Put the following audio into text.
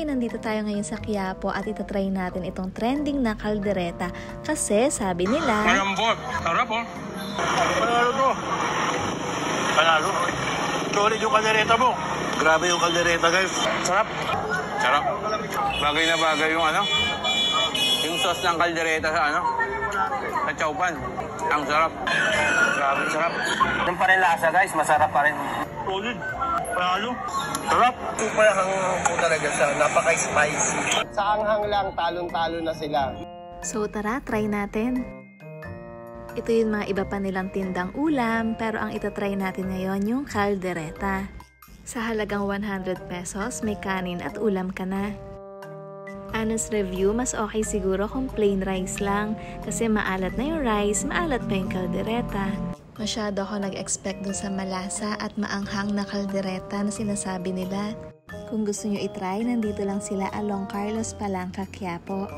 Hi! Nandito tayo ngayon sa Quiapo at itatry natin itong trending na kaldereta kasi sabi nila... Malambot! Sarap oh! Panalo to! Panalo! Solid yung kaldereta mo! Grabe yung kaldereta guys! Sarap! Sarap! Bagay na bagay yung yung sauce ng kaldereta sa sa chowpan. Ang sarap! Grabe sarap! Yung pa rin lasa guys, masarap pa rin. Solid! Panalo! Sarap! Super hanghang po talaga siya, napaka-spicy. Sa anghang lang, talon-talo na sila. So tara, try natin. Ito yung mga iba pa nilang tindang ulam, pero ang itatry natin ngayon yung kaldereta. Sa halagang 100 pesos, may kanin at ulam ka na. Honest review, mas okay siguro kung plain rice lang, kasi maalat na yung rice, maalat pa yung kaldereta. Masyado ako nag-expect dun sa malasa at maanghang na kaldereta na sinasabi nila. Kung gusto nyo itry, nandito lang sila along Carlos Palanca, Quiapo.